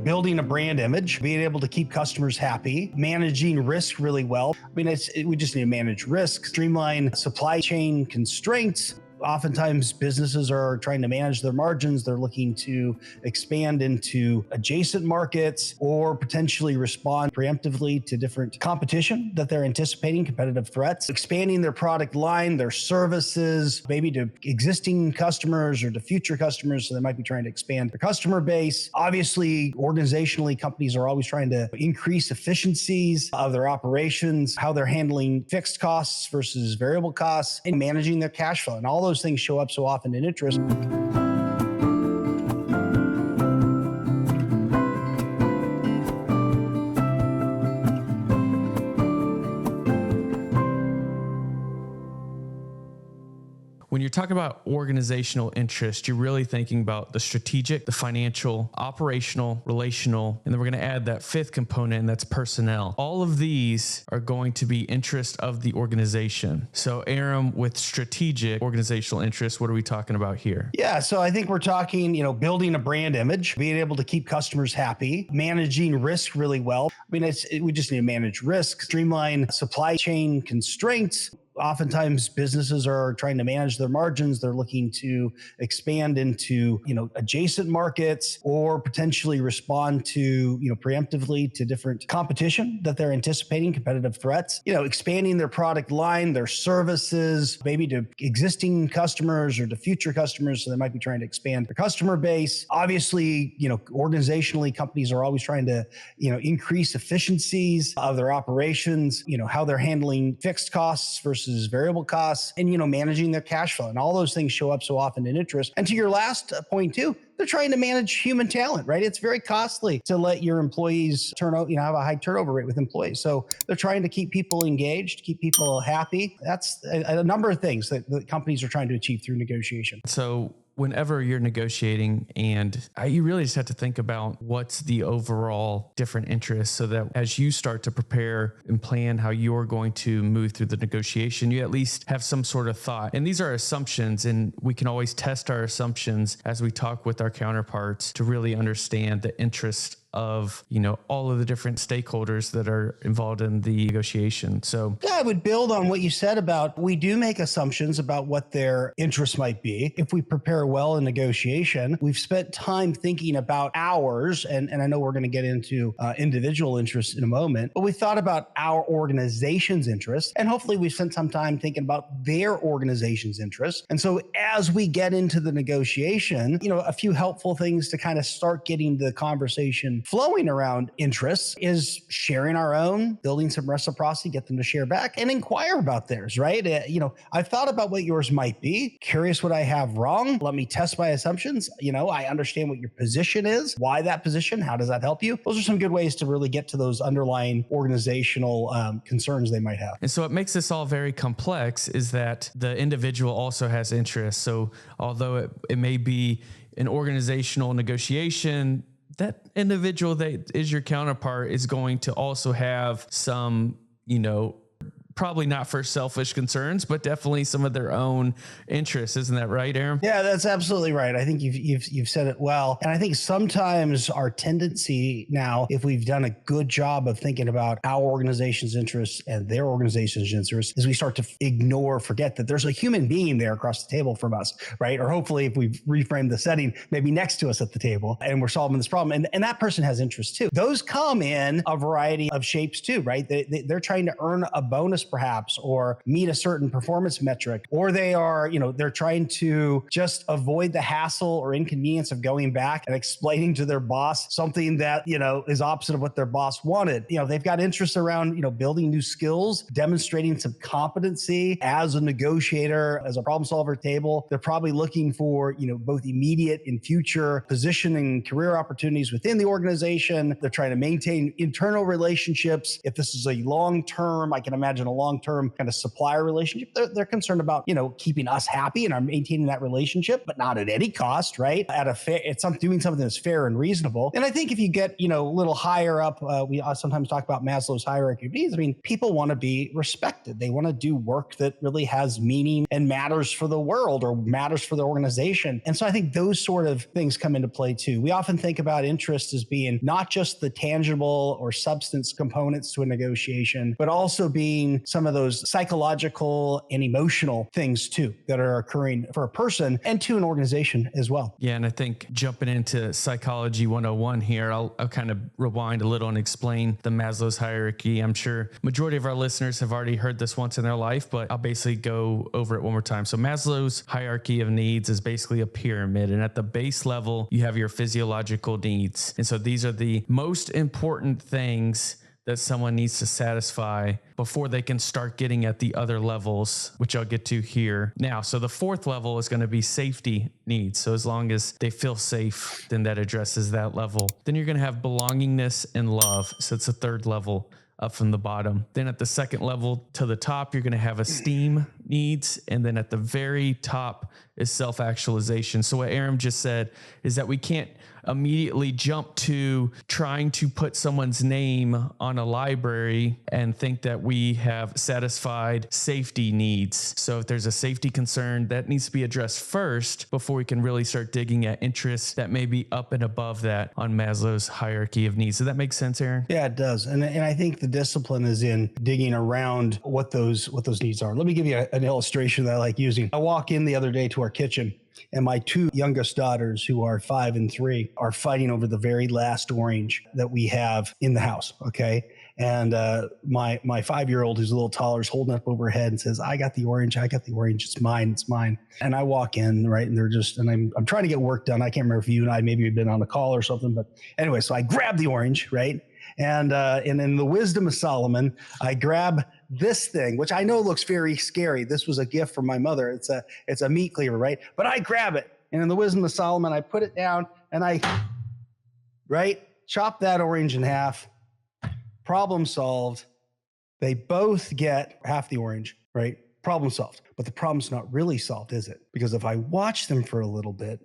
building a brand image, being able to keep customers happy, managing risk really well. I mean, we just need to manage risk, streamline supply chain constraints. Oftentimes businesses are trying to manage their margins. They're looking to expand into adjacent markets or potentially respond preemptively to different competition that they're anticipating, competitive threats, expanding their product line, their services, maybe to existing customers or to future customers. So they might be trying to expand their customer base. Obviously, organizationally, companies are always trying to increase efficiencies of their operations, how they're handling fixed costs versus variable costs, and managing their cash flow. And all those things show up so often in interest. When you're talking about organizational interest, you're really thinking about the strategic, the financial, operational, relational, and then we're going to add that fifth component, and that's personnel. All of these are going to be interest of the organization. So Aram, with strategic organizational interest, what are we talking about here? Yeah, so I think we're talking, building a brand image, being able to keep customers happy, managing risk really well. I mean, we just need to manage risk, streamline supply chain constraints. Oftentimes businesses are trying to manage their margins. They're looking to expand into, adjacent markets or potentially respond to, preemptively to different competition that they're anticipating, competitive threats, expanding their product line, their services, maybe to existing customers or to future customers. So they might be trying to expand their customer base. Obviously, organizationally, companies are always trying to, increase efficiencies of their operations, how they're handling fixed costs versus variable costs, and managing their cash flow. And all those things show up so often in interest. And to your last point too, they're trying to manage human talent, right? It's very costly to let your employees have a high turnover rate with employees. So they're trying to keep people engaged, keep people happy. That's a number of things that the companies are trying to achieve through negotiation. So whenever you're negotiating, and you really just have to think about what's the overall different interests, so that as you start to prepare and plan how you're going to move through the negotiation, you at least have some sort of thought. And these are assumptions, and we can always test our assumptions as we talk with our counterparts to really understand the interest of, all of the different stakeholders that are involved in the negotiation. So yeah, I would build on what you said about, we do make assumptions about what their interests might be. If we prepare well in negotiation, we've spent time thinking about ours, and I know we're going to get into individual interests in a moment, but we thought about our organization's interests, and hopefully we've spent some time thinking about their organization's interests. And so as we get into the negotiation, a few helpful things to kind of start getting the conversation flowing around interests is sharing our own, building some reciprocity, get them to share back, and inquire about theirs, right? I've thought about what yours might be, curious what I have wrong. Let me test my assumptions. I understand what your position is, why that position, how does that help you? Those are some good ways to really get to those underlying organizational concerns they might have. And so what makes this all very complex is that the individual also has interests. So although it may be an organizational negotiation, that individual that is your counterpart is going to also have some, probably not for selfish concerns, but definitely some of their own interests. Isn't that right, Aram? Yeah, that's absolutely right. I think you've said it well. And I think sometimes our tendency now, if we've done a good job of thinking about our organization's interests and their organization's interests, is we start to forget that there's a human being there across the table from us, right? Or hopefully if we've reframed the setting, maybe next to us at the table, and we're solving this problem. And that person has interests too. Those come in a variety of shapes too, right? They're trying to earn a bonus perhaps, or meet a certain performance metric, or they are, they're trying to just avoid the hassle or inconvenience of going back and explaining to their boss something that, is opposite of what their boss wanted. They've got interests around, building new skills, demonstrating some competency as a negotiator, as a problem solver at table. They're probably looking for, both immediate and future position and career opportunities within the organization. They're trying to maintain internal relationships. If this is a long-term, I can imagine a long-term kind of supplier relationship. They're concerned about, keeping us happy and maintaining that relationship, but not at any cost, right? It's doing something that's fair and reasonable. And I think if you get, a little higher up, we sometimes talk about Maslow's hierarchy of needs. I mean, people want to be respected. They want to do work that really has meaning and matters for the world or matters for the organization. And so I think those sort of things come into play too. We often think about interest as being not just the tangible or substance components to a negotiation, but also being some of those psychological and emotional things too that are occurring for a person and to an organization as well. Yeah. And I think jumping into psychology 101 here, I'll kind of rewind a little and explain the Maslow's hierarchy. I'm sure majority of our listeners have already heard this once in their life, but I'll basically go over it one more time. So Maslow's hierarchy of needs is basically a pyramid. And at the base level, you have your physiological needs. And so these are the most important things that someone needs to satisfy before they can start getting at the other levels, which I'll get to here. Now, so the fourth level is going to be safety needs. So as long as they feel safe, then that addresses that level. Then you're going to have belongingness and love. So it's the third level up from the bottom. Then at the second level to the top, you're going to have esteem needs. And then at the very top is self-actualization. So what Aram just said is that we can't immediately jump to trying to put someone's name on a library and think that we have satisfied safety needs. So if there's a safety concern, that needs to be addressed first before we can really start digging at interests that may be up and above that on Maslow's hierarchy of needs. Does that make sense, Aaron? Yeah, it does. And I think the discipline is in digging around what those needs are. Let me give you an illustration that I like using. I walk in the other day to our kitchen, and my two youngest daughters, who are 5 and 3, are fighting over the very last orange that we have in the house. Okay. And my 5-year-old, who's a little taller, is holding up over her head and says, I got the orange. It's mine. And I walk in, right, and I'm trying to get work done. I can't remember if you and I maybe had been on the call or something, but anyway, so I grab the orange, right? And in the wisdom of Solomon, I grab this thing, which I know looks very scary. This was a gift from my mother. It's a meat cleaver, right? But I grab it, and in the wisdom of Solomon, I put it down and I chop that orange in half. Problem solved. They both get half the orange, right? Problem solved. But the problem's not really solved, is it? Because if I watch them for a little bit,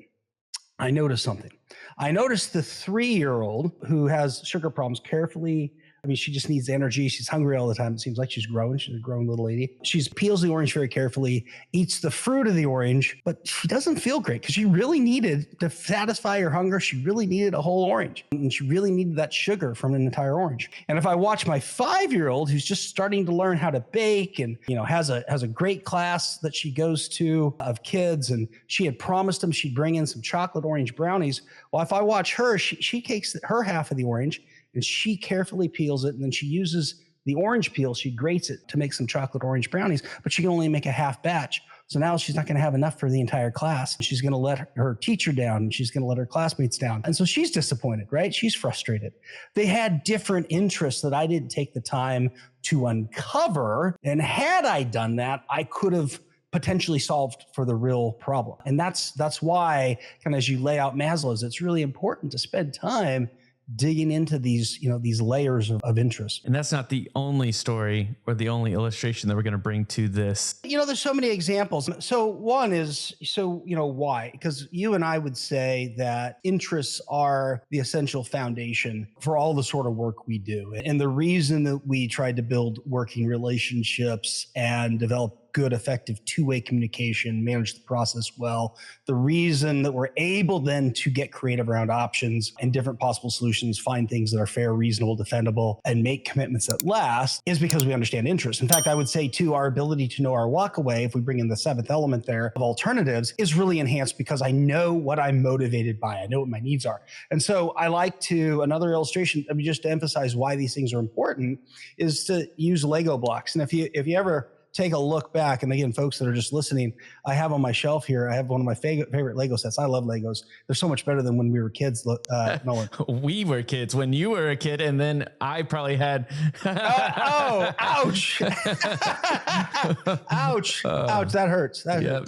I noticed something. I noticed the 3-year-old who has sugar problems carefully. I mean, she just needs energy. She's hungry all the time. It seems like she's growing. She's a grown little lady. She peels the orange very carefully, eats the fruit of the orange, but she doesn't feel great because she really needed to satisfy her hunger. She really needed a whole orange, and she really needed that sugar from an entire orange. And if I watch my 5-year-old, who's just starting to learn how to bake and, has a great class that she goes to of kids, and she had promised them she'd bring in some chocolate orange brownies. Well, if I watch her, she takes her half of the orange and she carefully peels it, and then she uses the orange peel. She grates it to make some chocolate orange brownies, but she can only make a half batch. So now she's not going to have enough for the entire class. She's going to let her teacher down, and she's going to let her classmates down. And so she's disappointed, right? She's frustrated. They had different interests that I didn't take the time to uncover. And had I done that, I could have potentially solved for the real problem. And that's why, kind of as you lay out Maslow's, it's really important to spend time digging into these layers of interest. And that's not the only story or the only illustration that we're going to bring to this. There's so many examples. So one is, why? Because you and I would say that interests are the essential foundation for all the sort of work we do. And the reason that we tried to build working relationships and develop good, effective two-way communication, manage the process well. The reason that we're able then to get creative around options and different possible solutions, find things that are fair, reasonable, defendable, and make commitments that last is because we understand interest. In fact, I would say too, our ability to know our walk away, if we bring in the 7th element there of alternatives, is really enhanced because I know what I'm motivated by. I know what my needs are. And so I like to, another illustration, just to emphasize why these things are important, is to use Lego blocks. And if you ever take a look back, and again, folks that are just listening, I have on my shelf here, I have one of my favorite Lego sets. I love Legos. They're so much better than when we were kids, Nolan. We were kids when you were a kid, and then I probably had... ouch. Ouch. Ouch, that hurts.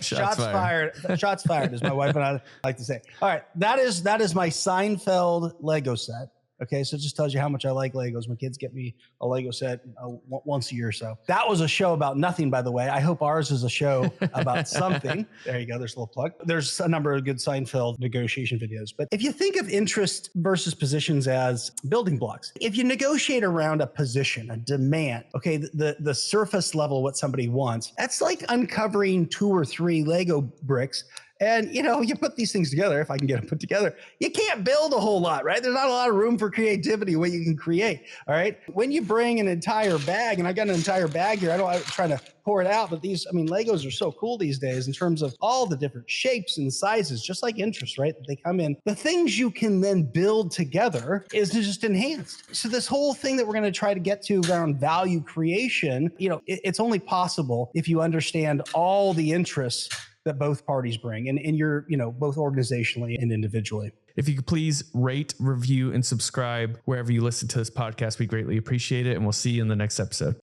Shots fired. Shots fired, as my wife and I like to say. All right, that is my Seinfeld Lego set. Okay. So it just tells you how much I like Legos. My kids get me a Lego set once a year or so. That was a show about nothing, by the way. I hope ours is a show about something. There you go. There's a little plug. There's a number of good Seinfeld negotiation videos. But if you think of interest versus positions as building blocks, if you negotiate around a position, a demand, okay, the surface level, what somebody wants, that's like uncovering 2 or 3 Lego bricks. And, you put these things together, if I can get them put together, you can't build a whole lot, right? There's not a lot of room for creativity, what you can create, all right? When you bring an entire bag, and I got an entire bag here, I'm trying to pour it out, but Legos are so cool these days in terms of all the different shapes and sizes, just like interest, right? They come in. The things you can then build together is just enhanced. So this whole thing that we're going to try to get to around value creation, it's only possible if you understand all the interests that both parties bring, and you're, both organizationally and individually. If you could please rate, review, and subscribe wherever you listen to this podcast, we greatly appreciate it. And we'll see you in the next episode.